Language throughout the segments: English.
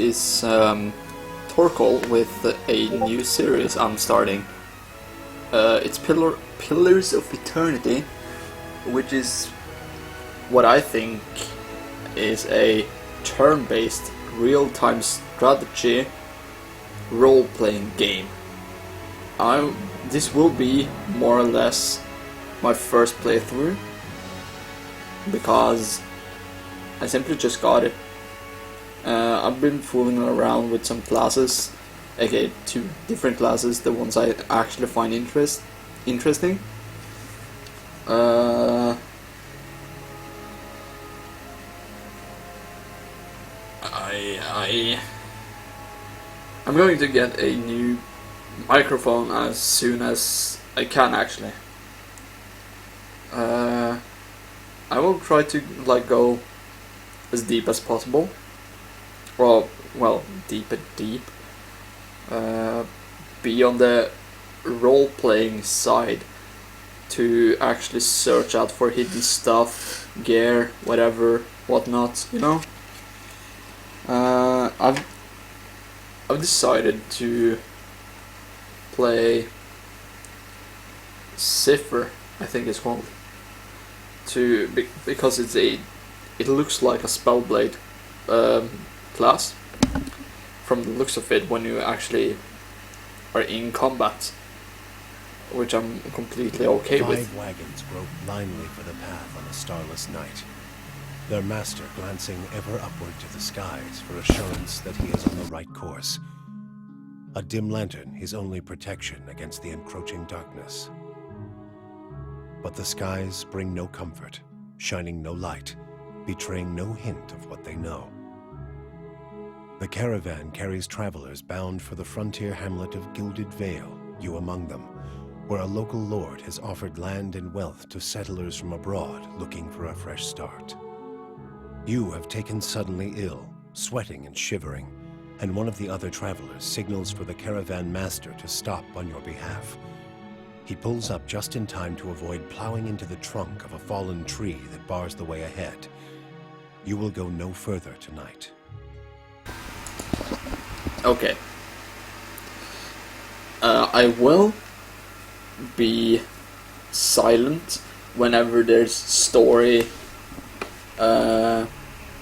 is Torkoal with a new series I'm starting. It's Pillars of Eternity, which is what I think is a turn-based real-time strategy role-playing game. This will be more or less my first playthrough, because I simply just got it. I've been fooling around with some classes, aka 2 different classes, the ones I actually find interesting. I'm going to get a new microphone as soon as I can, actually. I will try to go as deep as possible. Well, deep. Be on the role-playing side to actually search out for hidden stuff, gear, whatnot, you know? I've decided to play Cipher, I think it's called, because it looks like a Spellblade class from the looks of it when you actually are in combat, which I'm completely okay with. 5 wagons grope blindly for the path on a starless night, their master glancing ever upward to the skies for assurance that he is on the right course. A dim lantern his only protection against the encroaching darkness. But the skies bring no comfort, shining no light, betraying no hint of what they know. The caravan carries travelers bound for the frontier hamlet of Gilded Vale, you among them, where a local lord has offered land and wealth to settlers from abroad looking for a fresh start. You have taken suddenly ill, sweating and shivering, and one of the other travelers signals for the caravan master to stop on your behalf. He pulls up just in time to avoid plowing into the trunk of a fallen tree that bars the way ahead. You will go no further tonight. Okay. I will be silent whenever there's story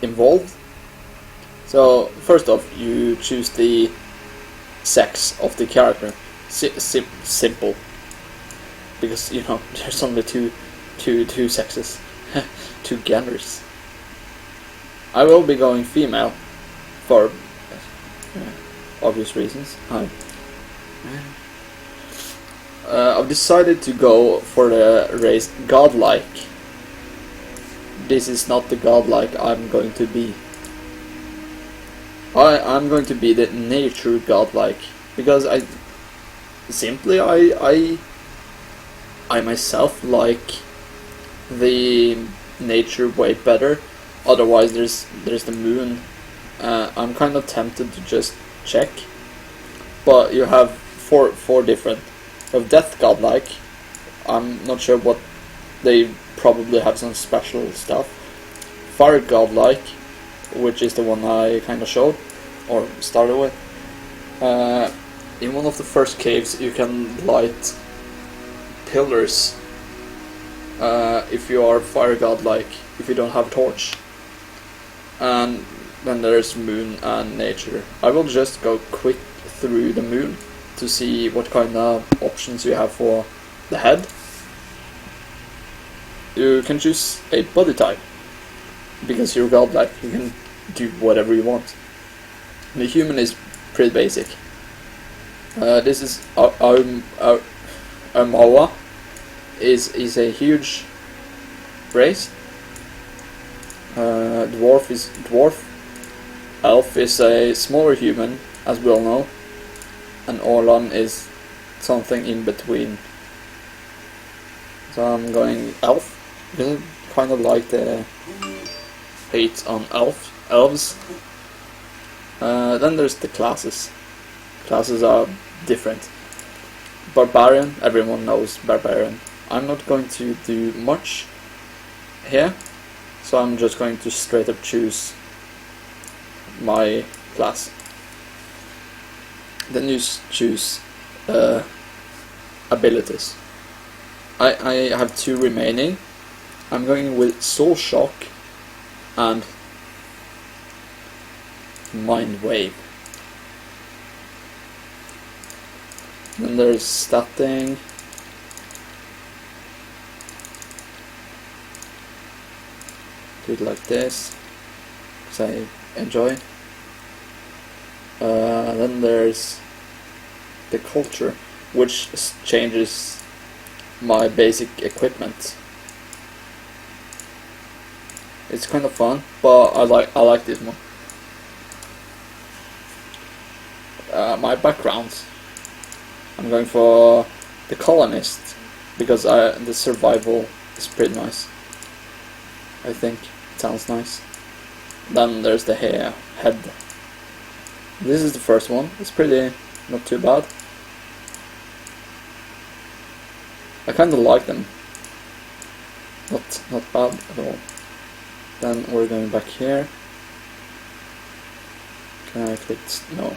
involved. So first off, you choose the sex of the character. Simple, because you know there's only two sexes, 2 genders. I will be going female for obvious reasons. I've decided to go for the race godlike. This is not the godlike I'm going to be. I'm going to be the nature godlike, because I myself like the nature way better. Otherwise there's the moon. I'm kind of tempted to just check, but you have four different. You have death godlike. I'm not sure what, they probably have some special stuff. Fire godlike, which is the one I kind of showed or started with. In one of the first caves you can light pillars if you are fire godlike, if you don't have a torch. And then there's moon and nature. I will just go quick through the moon to see what kind of options you have for the head. You can choose a body type, because you're godlike, you can do whatever you want. The human is pretty basic. This is Aumaua is a huge race. Dwarf is dwarf. Elf is a smaller human, as we all know, and Orlan is something in between. So I'm going elf, because I kind of like the hate on elves. Then there's the classes. Classes are different. Barbarian, everyone knows Barbarian. I'm not going to do much here, so I'm just going to straight up choose my class. Then you choose abilities. I have 2 remaining. I'm going with Soul Shock and Mind Wave. Then there's that thing. Do it like this, because I enjoy. Then there's the culture, which changes my basic equipment. It's kind of fun, but I like this one. My backgrounds. I'm going for the colonist because the survival is pretty nice. I think it sounds nice. Then there's the head. This is the first one. It's pretty not too bad. I kind of like them. Not bad at all. Then we're going back here. Can I click? No.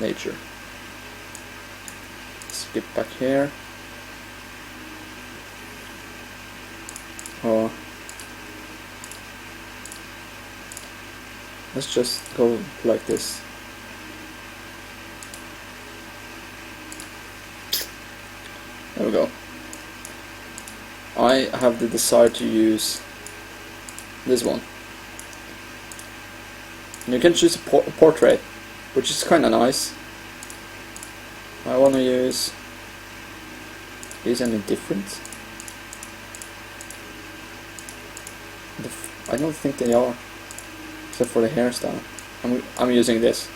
Nature. Skip back here. Oh. Let's just go like this. There we go. I have the desire to use this one. And you can choose a portrait, which is kinda nice. I wanna use... Is any different? I don't think they are, except for the hairstyle. I'm using this.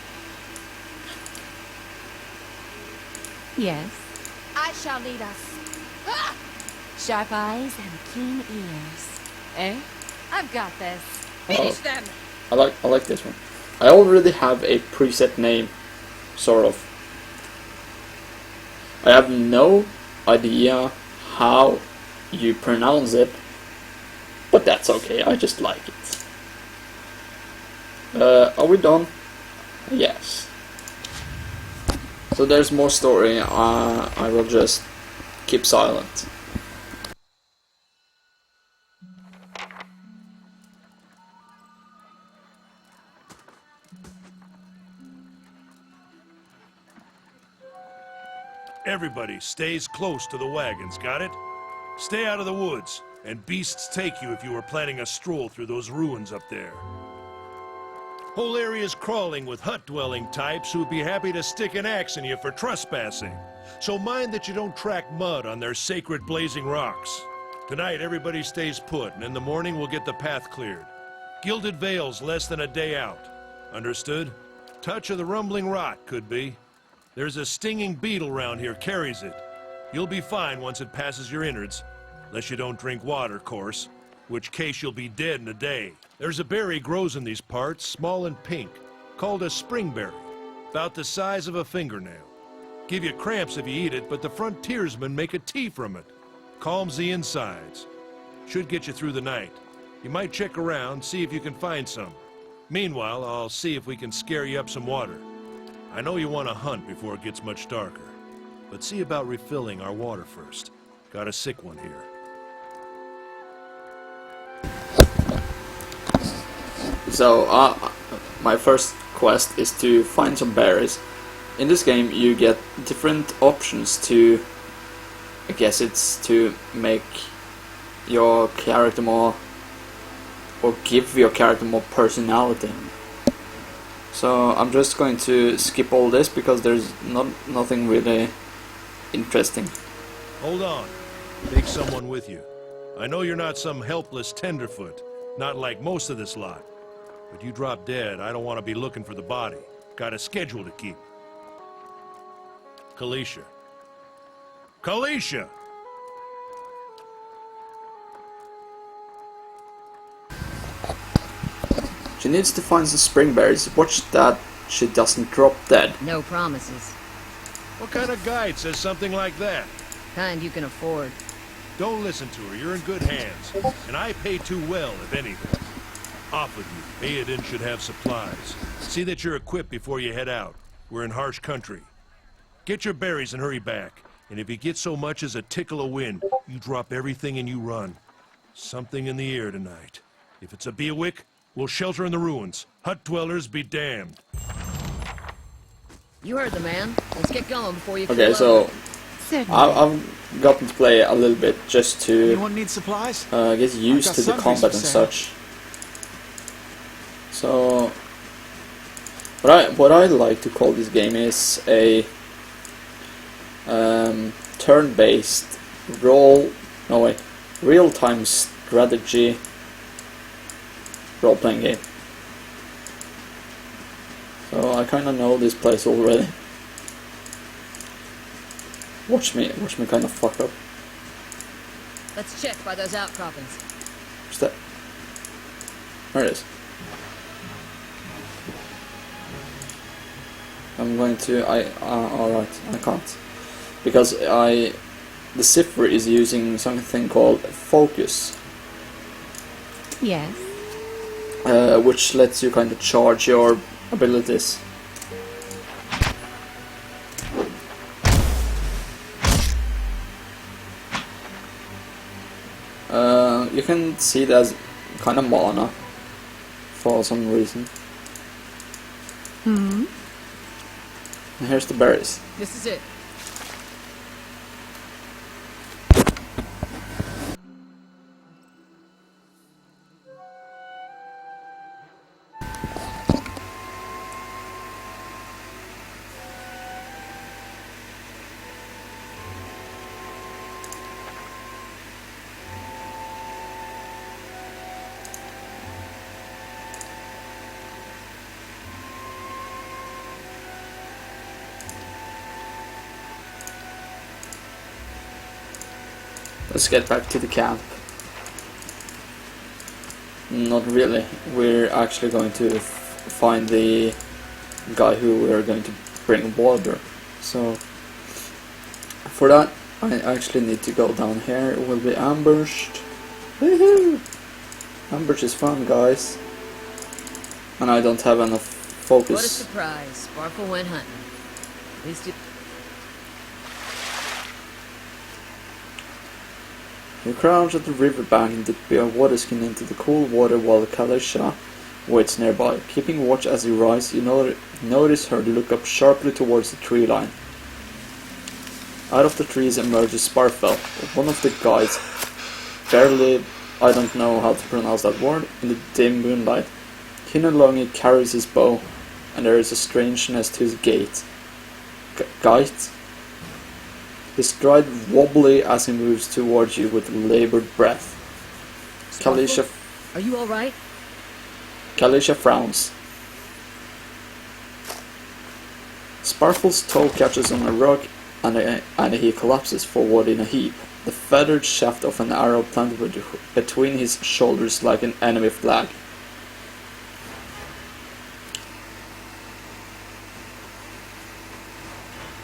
Yes. I shall lead us. Ah! Sharp eyes and keen ears. Eh? I've got this. Finish them. I like this one. I already have a preset name, sort of. I have no idea how you pronounce it, but that's okay. I just like it. Are we done? Yes. So there's more story. I will just keep silent. Everybody stays close to the wagons, got it? Stay out of the woods, and beasts take you if you were planning a stroll through those ruins up there. Whole area's crawling with hut-dwelling types who'd be happy to stick an axe in you for trespassing. So mind that you don't track mud on their sacred blazing rocks. Tonight, everybody stays put, and in the morning we'll get the path cleared. Gilded Vale's less than a day out. Understood? Touch of the rumbling rot, could be. There's a stinging beetle round here, carries it. You'll be fine once it passes your innards. Unless you don't drink water, course. Which case you'll be dead in a day. There's a berry grows in these parts, small and pink, called a springberry. About the size of a fingernail. Give you cramps if you eat it, but the frontiersmen make a tea from it. Calms the insides. Should get you through the night. You might check around, see if you can find some. Meanwhile, I'll see if we can scare you up some water. I know you want to hunt before it gets much darker, but see about refilling our water first. Got a sick one here. So, my first quest is to find some berries. In this game, you get different options to... I guess it's to make your character more... or give your character more personality. So I'm just going to skip all this because there's nothing really interesting. Hold on. Take someone with you. I know you're not some helpless tenderfoot, not like most of this lot. But you drop dead, I don't want to be looking for the body. Got a schedule to keep. Kalisha. Kalisha! She needs to find some springberries. Watch that she doesn't drop dead. No promises. What kind of guide says something like that? Kind you can afford. Don't listen to her. You're in good hands. And I pay too well, if anything. Off with you. Aiden should have supplies. See that you're equipped before you head out. We're in harsh country. Get your berries and hurry back. And if you get so much as a tickle of wind, you drop everything and you run. Something in the air tonight. If it's a Bewick, we'll shelter in the ruins. Hut dwellers be damned. You heard the man. Let's get going before you Okay, kill so Certainly. I've gotten to play a little bit just to Anyone need supplies? get used got to the sundries combat for and sale. such. So what I like to call this game is a turn-based real-time strategy role-playing game. So I kind of know this place already. Watch me kind of fuck up. Let's check by those outcroppings. What's that? There it is. I'm going to. Alright, I can't. Because the cipher is using something called focus, Yes. which lets you kind of charge your abilities. You can see it as kind of mana for some reason. Hmm. And here's the berries. This is it. Let's get back to the camp. Not really. We're actually going to find the guy who we're going to bring water. So for that, I actually need to go down here. It will be ambushed. Woohoo! Ambush is fun, guys. And I don't have enough What a focus. surprise. Sparkle went hunting. At least it... You crouch at the riverbank and dip your water skin into the cool water while Kalisha waits nearby. Keeping watch as you rise, you notice her look up sharply towards the tree line. Out of the trees emerges Sparfell, one of the guides. Barely, I don't know how to pronounce that word, in the dim moonlight. Kinnelongi carries his bow, and there is a strangeness to his gait. Gait? His stride wobbly as he moves towards you with labored breath. Kalisha Are you alright? Kalisha frowns. Sparfell's toe catches on a rock and he collapses forward in a heap. The feathered shaft of an arrow planted between his shoulders like an enemy flag.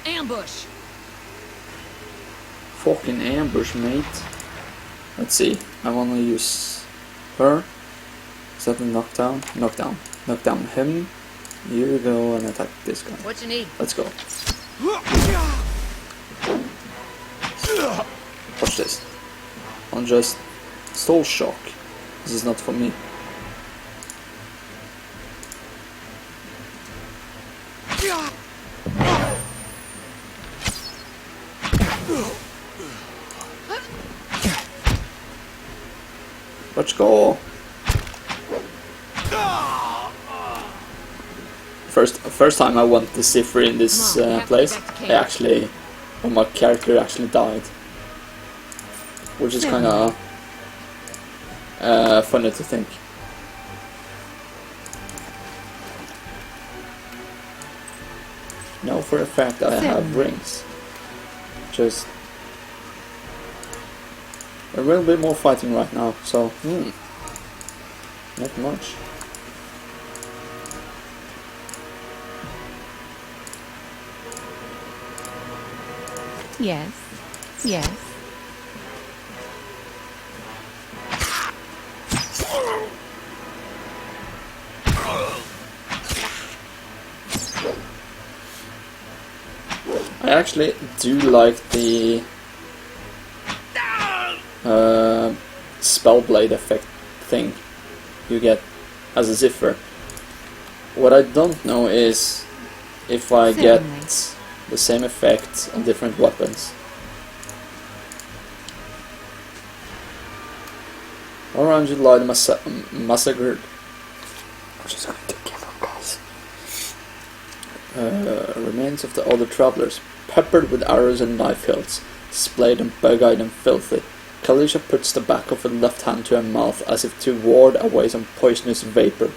Ambush! Fucking ambush, mate. Let's see. I wanna use her. Is that a knockdown? Knockdown. Knockdown him. You go and attack this guy. What you need? Let's go. Watch this. I'm just soul shock. This is not for me. Let's go. First time I went the cipher in this Come on, we have to place, get back to I camp. actually, my character actually died, which is kind of funny to think. Know for a fact that I have rings. Just a little bit more fighting right now, so not much. Yes. Yes. actually do like the Spellblade effect thing you get as a Ziffer. What I don't know is if I get the same effect on different weapons. Orange Light massacred. I'm just going to give up, guys. Remains of the other travelers, peppered with arrows and knife hilts, splayed and bug-eyed and filthy. Kalisha puts the back of her left hand to her mouth as if to ward away some poisonous vapor.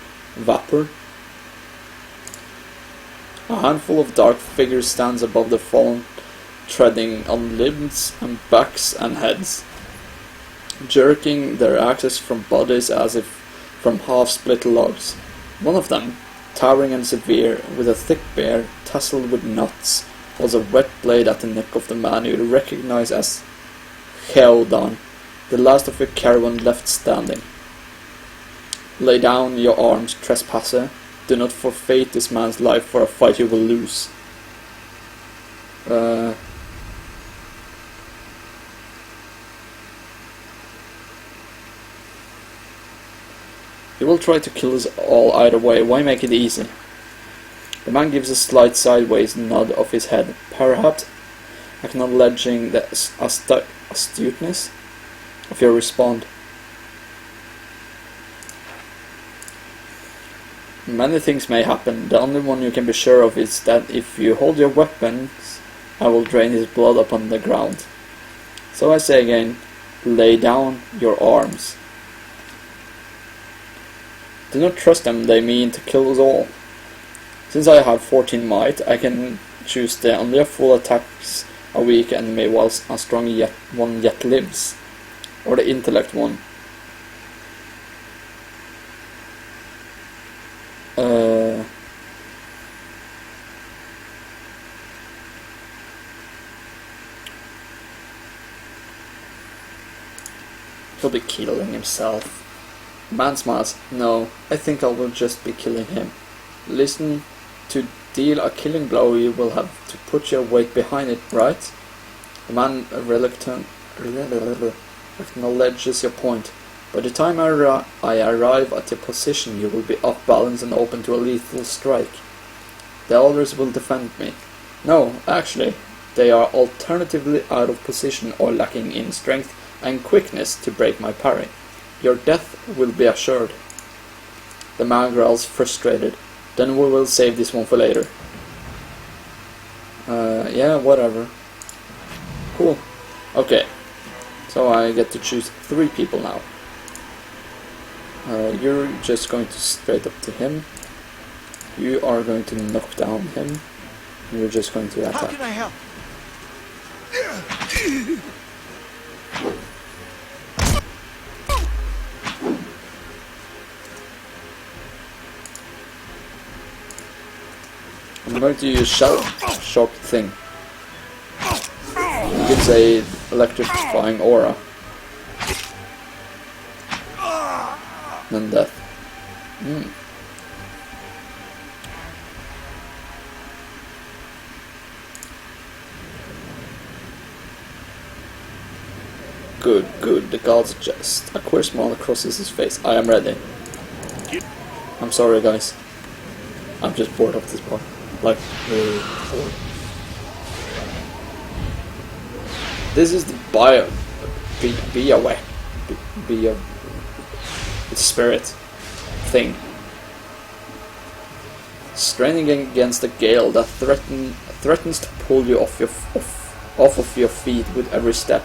A handful of dark figures stands above the fallen, treading on limbs and backs and heads, jerking their axes from bodies as if from half-split logs. One of them, towering and severe, with a thick beard tasseled with knots, was a wet blade at the neck of the man you recognize as Heodan, the last of your caravan left standing. Lay down your arms, trespasser. Do not forfeit this man's life for a fight you will lose. You will try to kill us all either way. Why make it easy? The man gives a slight sideways nod of his head, perhaps acknowledging the astuteness of your response. Many things may happen. The only one you can be sure of is that if you hold your weapons, I will drain his blood upon the ground. So I say again, lay down your arms. Do not trust them, they mean to kill us all. Since I have 14 might, I can choose the only full attacks a weak enemy whilst a strong one yet lives. Or the intellect one. He'll be killing himself. Man smiles. No, I think I will just be killing him. Listen, to deal a killing blow you will have to put your weight behind it, right? The man acknowledges your point. By the time I arrive at your position, you will be off balance and open to a lethal strike. The others will defend me. No, actually, they are alternatively out of position or lacking in strength and quickness to break my parry. Your death will be assured. The man growls frustrated. Then we will save this one for later. Yeah, whatever. Cool. Okay. So I get to choose 3 people now. You're just going to straight up to him. You are going to knock down him. You're just going to attack. How can I help? I'm going to use shock thing. It gives a electrifying aura. Then death. Good, good. The god's just. A queer smile crosses his face. I am ready. I'm sorry, guys. I'm just bored of this part. Like, really bored. This is the spirit thing. Straining against a gale that threatens to pull you off of your feet with every step.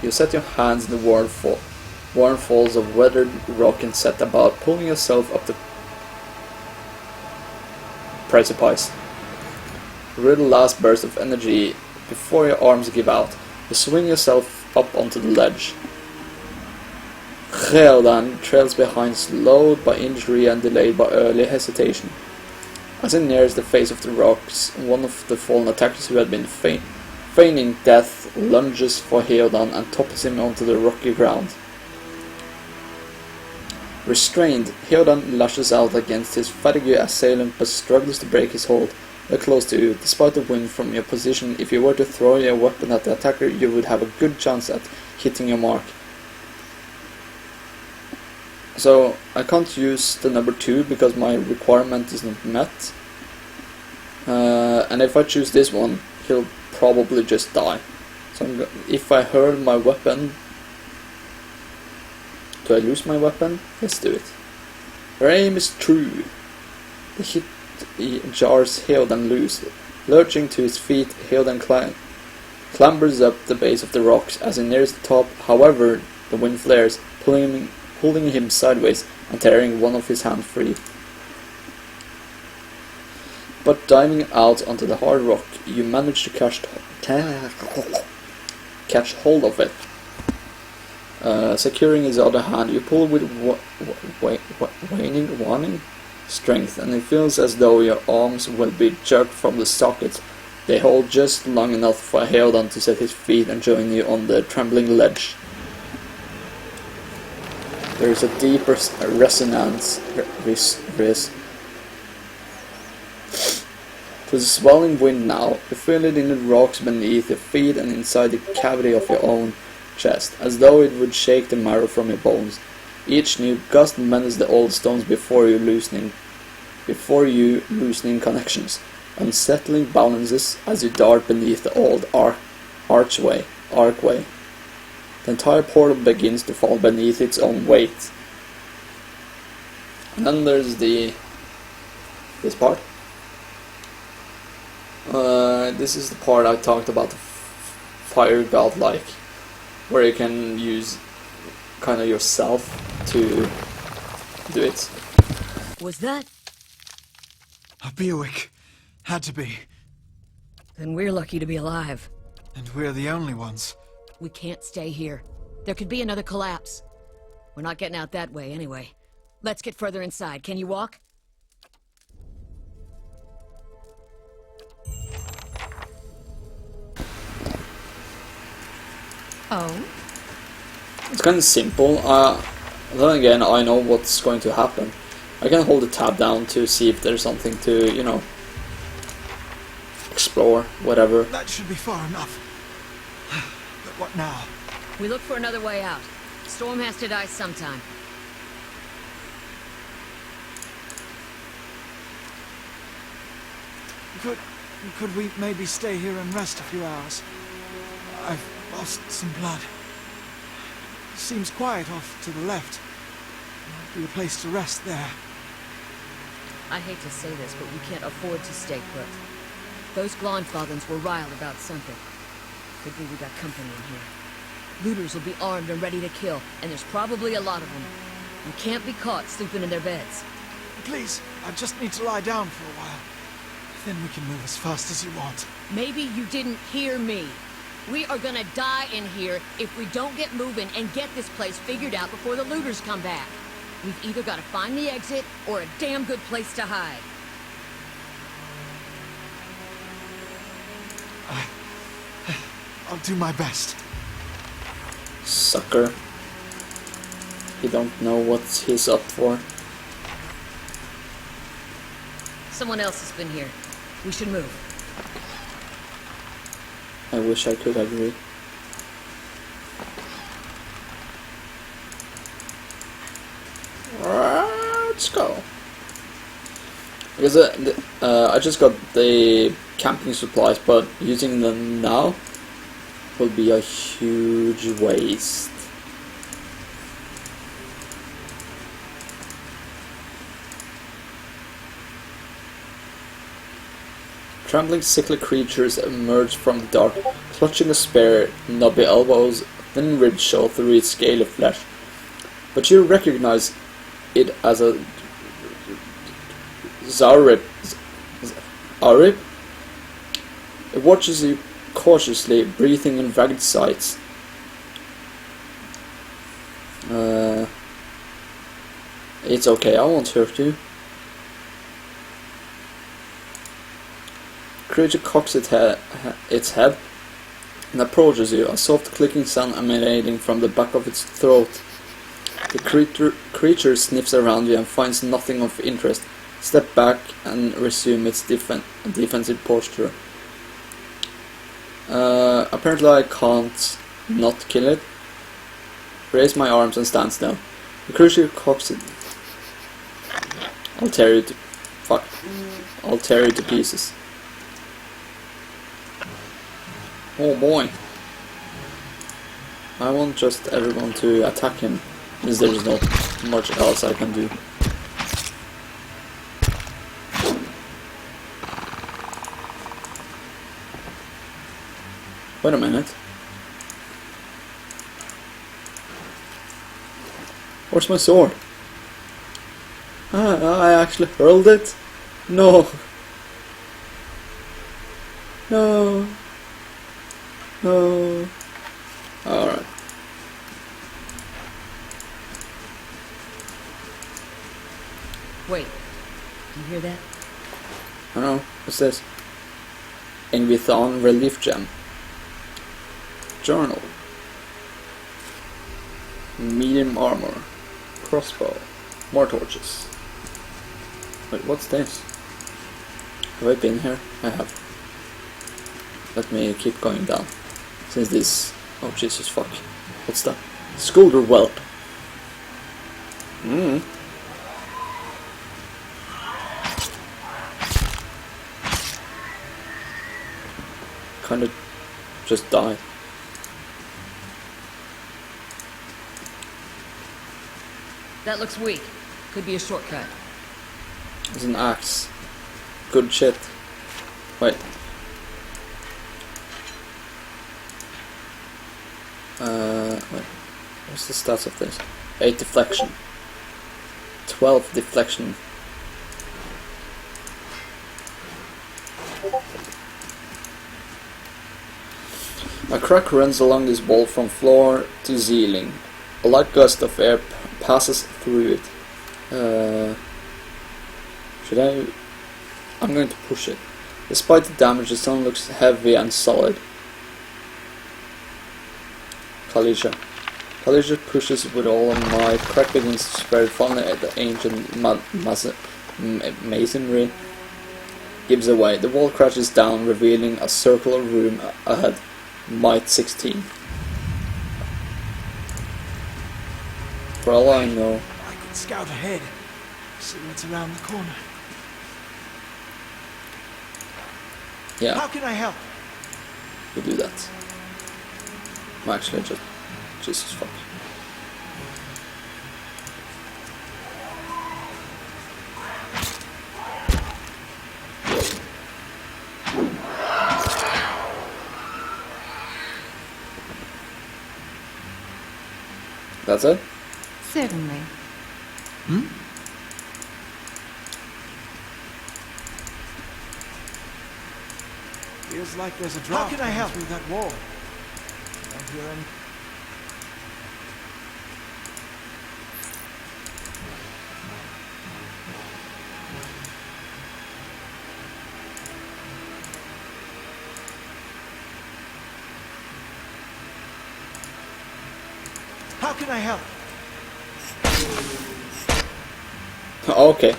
You set your hands in the warm falls of weathered rock and set about pulling yourself up the precipice. With the last burst of energy before your arms give out, you swing yourself up onto the ledge. Heodan trails behind, slowed by injury and delayed by early hesitation. As he nears the face of the rocks, one of the fallen attackers who had been feigning death lunges for Heodan and topples him onto the rocky ground. Restrained, Heodan lashes out against his fatigued assailant but struggles to break his hold. close to you. Despite the wind from your position, if you were to throw your weapon at the attacker, you would have a good chance at hitting your mark. So I can't use the number 2 because my requirement is not met. And if I choose this one, he'll probably just die. So if I hurl my weapon, do I lose my weapon? Let's do it. Her aim is true. The hit jars Heodan loose. Lurching to his feet, Heodan clambers up the base of the rocks as he nears the top. However, the wind flares, pulling him sideways and tearing one of his hands free. But diving out onto the hard rock, you manage to catch hold of it. Securing his other hand, you pull with waning strength, and it feels as though your arms will be jerked from the sockets. They hold just long enough for Heodan to set his feet and join you on the trembling ledge. There is a deeper resonance to the swelling wind now. You feel it in the rocks beneath your feet and inside the cavity of your own chest, as though it would shake the marrow from your bones. Each new gust mends the old stones before you loosening connections. Unsettling balances as you dart beneath the old archway. The entire portal begins to fall beneath its own weight. And then there's this part. This is the part I talked about, the fire godlike, where you can use kind of yourself to do it. Was that? A Bewick. Had to be. Then we're lucky to be alive. And we're the only ones. We can't stay here. There could be another collapse. We're not getting out that way anyway. Let's get further inside. Can you walk? Oh? It's kind of simple. Then again, I know what's going to happen. I can hold the tab down to see if there's something to, you know, explore, whatever. That should be far enough. But what now? We look for another way out. Storm has to die sometime. Could we maybe stay here and rest a few hours? I've lost some blood. Seems quiet off to the left. Might be a place to rest there. I hate to say this, but we can't afford to stay put. Those Glonfathens were riled about something. Could be we got company in here. Looters will be armed and ready to kill, and there's probably a lot of them. We can't be caught sleeping in their beds. Please, I just need to lie down for a while. Then we can move as fast as you want. Maybe you didn't hear me. We are gonna die in here if we don't get moving and get this place figured out before the looters come back. We've either got to find the exit or a damn good place to hide. I'll do my best. Sucker. He don't know what he's up for. Someone else has been here. We should move. I wish I could agree. Let's go. Because I just got the camping supplies, but using them now will be a huge waste. Trembling, sickly creatures emerge from the dark, clutching a spear, knobby elbows, thin ribs show through its scaly flesh. But you recognize it as a Zaurib. It watches you cautiously, breathing in ragged sights. It's okay, I won't hurt you. Creature cocks its head and approaches you, a soft clicking sound emanating from the back of its throat. The creature sniffs around you and finds nothing of interest. Step back and resume its defensive posture. Apparently I can't not kill it. Raise my arms and stand still. The crucial cocks it. I'll tear you to... Fuck. I'll tear you to pieces. Oh boy. I want just everyone to attack him, since there is not much else I can do. Wait a minute. Where's my sword? Ah, I actually hurled it? No. No. No. Alright. Wait, do you hear that? I don't know. What's this? Ingvithon Relief Gem. Journal. Medium armor. Crossbow. More torches. Wait, what's this? Have I been here? I have. Let me keep going down. Since this... Oh Jesus fuck. What's that? Scolder Whelp. Kinda just died. That looks weak. Could be a shortcut. It's an axe. Good shit. Wait. Wait. What's the stats of this? 8 deflection. 12 deflection. A crack runs along this wall from floor to ceiling. A light gust of air passes through it. Should I? I'm going to push it. Despite the damage, the stone looks heavy and solid. Kalisha. Kalisha pushes with all her might. Crack begins to spread, falling at the ancient masonry gives away. The wall crashes down, revealing a circular room ahead. Might 16. For all I know, I could scout ahead, see what's around the corner. yeah, How can I help? we do that. I'm actually just... Jesus fuck. That's it? Certainly. Feels like there's a drop. How can I help through that wall? Don't hear any. How can I help? Okay.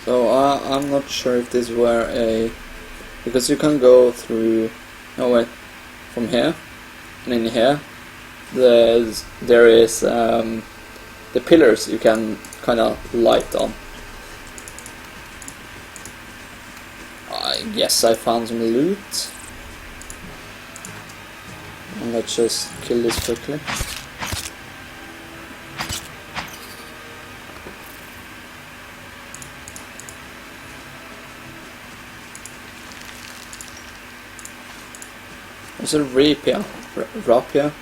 So I'm not sure if this were a... Because you can go through... No wait. From here. And in here. There is the pillars you can kind of light on. I guess I found some loot. And let's just kill this quickly. There's a rapier. Rapier.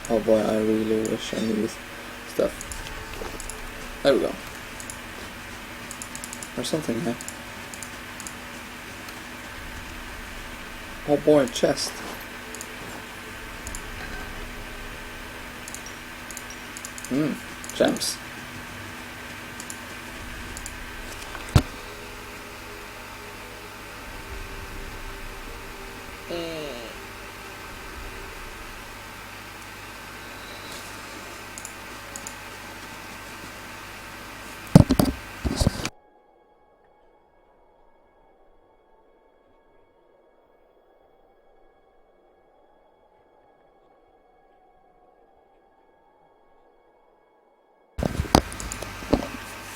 Oh boy, I really wish I knew this stuff. There we go. There's something here. Oh boy, chest. Gems.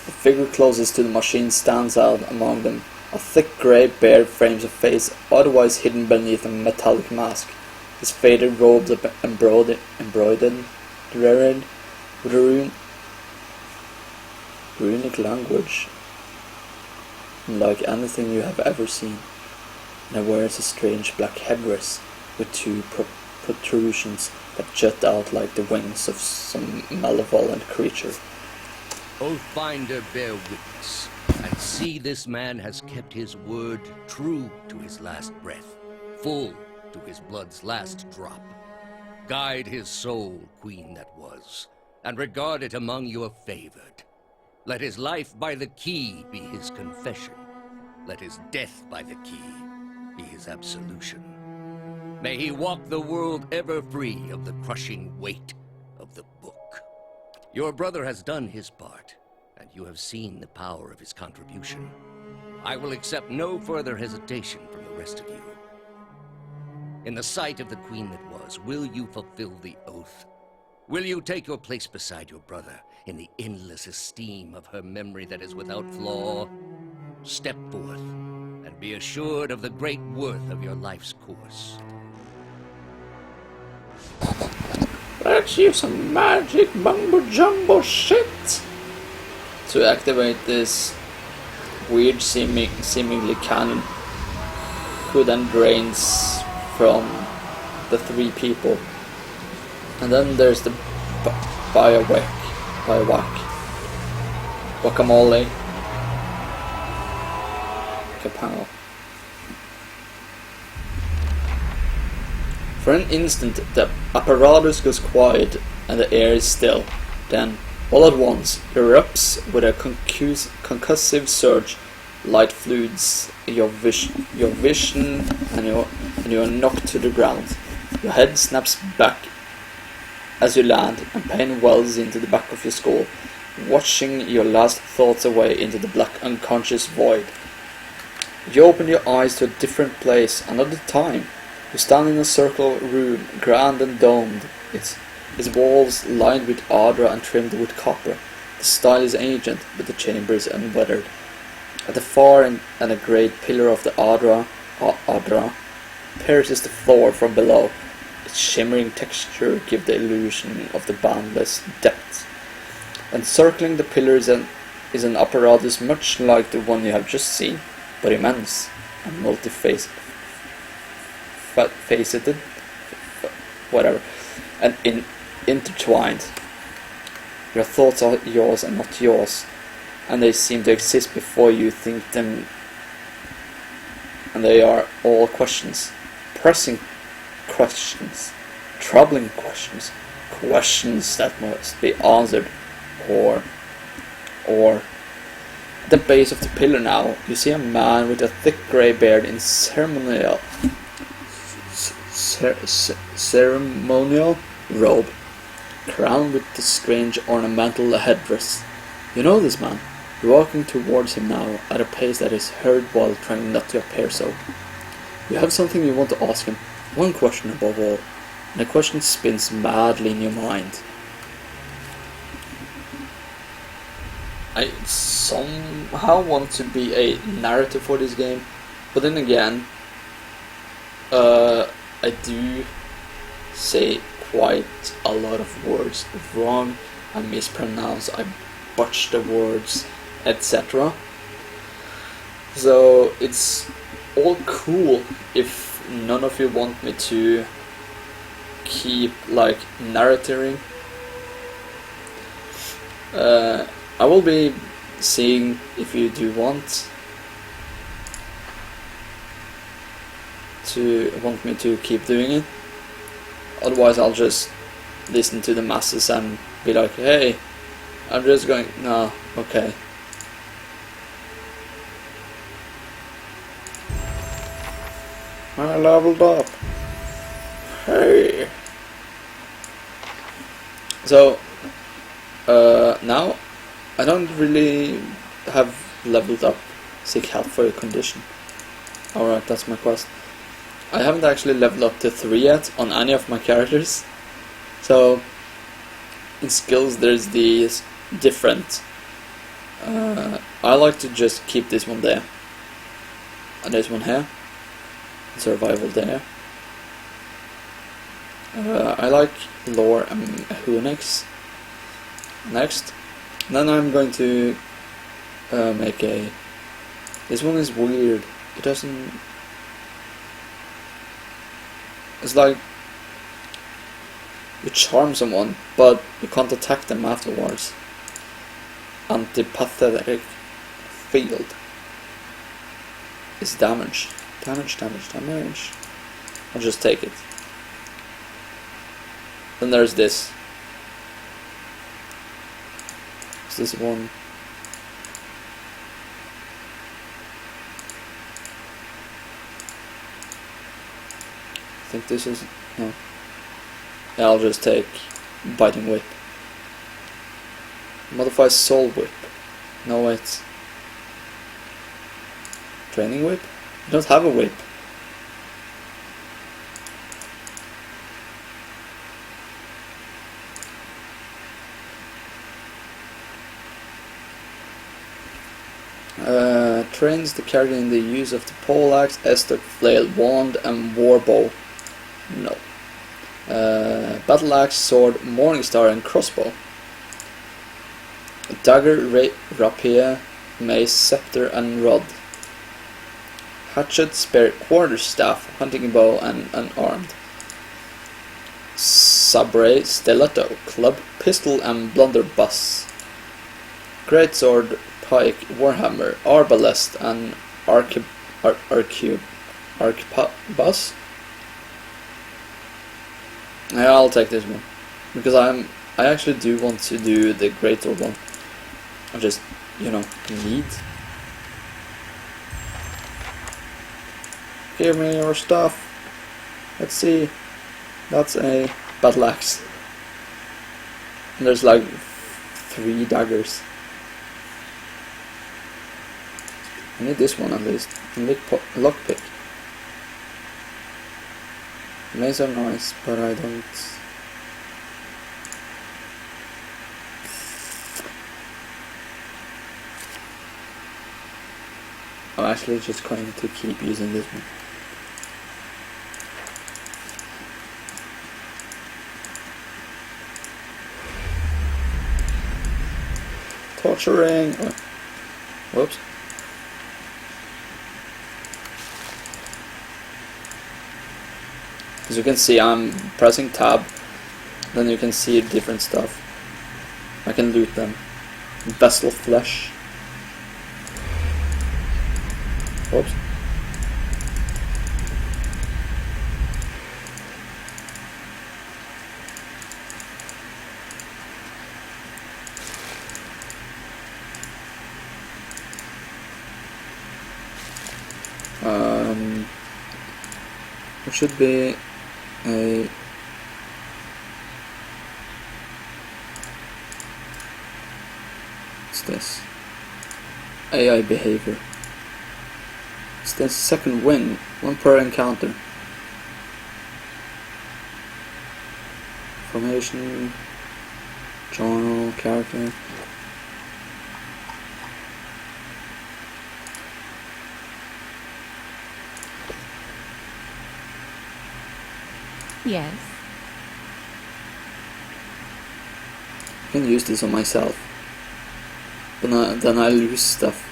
The figure closest to the machine stands out among them. A thick grey beard frames a face otherwise hidden beneath a metallic mask. His faded robes are embroidered with a runic language unlike anything you have ever seen. And he wears a strange black headdress with two protrusions that jut out like the wings of some malevolent creature. Oathbinder, bear witness, and see this man has kept his word true to his last breath, full to his blood's last drop. Guide his soul, queen that was, and regard it among your favored. Let his life by the key be his confession. Let his death by the key be his absolution. May he walk the world ever free of the crushing weight of the book. Your brother has done his part, and you have seen the power of his contribution. I will accept no further hesitation from the rest of you. In the sight of the queen that was, will you fulfill the oath? Will you take your place beside your brother in the endless esteem of her memory that is without flaw? Step forth, and be assured of the great worth of your life's course. Let's use some magic mumbo jumbo shit to activate this weird seemingly cannon, who then drains from the three people. And then there's the Biowak, Guacamole, Kapow. For an instant, the apparatus goes quiet and the air is still. Then, all at once, erupts with a concussive surge. Light floods your vision, and you are knocked to the ground. Your head snaps back as you land, and pain wells into the back of your skull, watching your last thoughts away into the black unconscious void. You open your eyes to a different place, another time. You stand in a circular room, grand and domed, its walls lined with adra and trimmed with copper. The style is ancient, but the chamber is unweathered. At the far end, and a great pillar of the adra pierces the floor from below. Its shimmering texture gives the illusion of the boundless depths. Encircling the pillar is an apparatus much like the one you have just seen, but immense and multifaceted, whatever, and intertwined. Your thoughts are yours and not yours, and they seem to exist before you think them, and they are all questions, pressing questions, troubling questions, questions that must be answered, or at the base of the pillar now, you see a man with a thick grey beard in ceremonial robe, crowned with the strange ornamental headdress. You know this man. You're walking towards him now at a pace that is heard while trying not to appear so. You have something you want to ask him, one question above all, and the question spins madly in your mind. I somehow want to be a narrative for this game, but then again, I do say quite a lot of words wrong, I mispronounce, I botch the words, etc. So it's all cool if none of you want me to keep like narrating. I will be seeing if you do want me to keep doing it. Otherwise I'll just listen to the masses and be like, hey, I'm just going, no, okay. I leveled up. Hey. So, now I don't really have leveled up. Seek help for your condition. Alright, that's my quest. I haven't actually leveled up to 3 yet on any of my characters. So, in skills there's these different. I like to just keep this one there. And this one here. Survival there. I like lore and Hunix next. Then I'm going to make a... This one is weird. It doesn't... It's like you charm someone, but you can't attack them afterwards. Antipathetic field is damage. Damage. I'll just take it. Then there's this. Is this one? I think this is... no. Yeah, I'll just take Biting Whip. Modify Soul Whip. No, it's... Training Whip? I don't have a whip. Trains the character in the use of the poleaxe, Estok, flail, wand, and warbow. No. Battle axe, sword, morningstar, and crossbow. Dagger, rapier, mace, scepter, and rod. Hatchet, spear, quarterstaff, hunting bow, and unarmed. Sabre, stiletto, club, pistol, and blunderbuss. Greatsword, pike, warhammer, arbalest, and arquebus. Yeah, I'll take this one because I actually do want to do the greatsword one. I just, you know, need. Give me your stuff. Let's see. That's a battle axe. And there's like 3 daggers. I need this one at least. Lockpick. Maze are nice, but I don't... I'm actually just going to keep using this one. Torturing! Oh. Whoops. As you can see, I'm pressing tab, then you can see different stuff. I can loot them. Vessel flesh. Whoops. It should be a... What's this? AI behavior. It's the second win, 1 per encounter. Formation, journal, character. Yes. I can use this on myself. But then I lose stuff.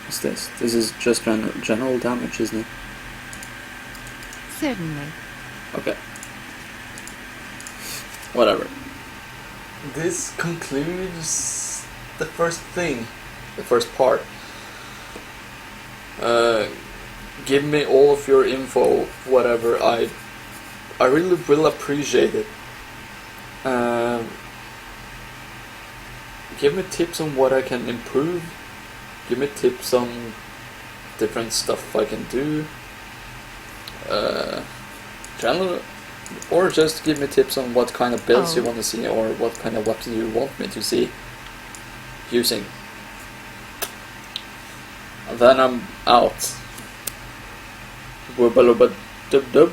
What's this? This is just general damage, isn't it? Certainly. Okay. Whatever. This concludes the first thing. The first part. Give me all of your info, whatever. I really will appreciate it. Give me tips on what I can improve. Give me tips on different stuff I can do. general, or just give me tips on what kind of builds you Oh. want to see, or what kind of weapons you want me to see using. And then I'm out. Wubba lubba dub dub.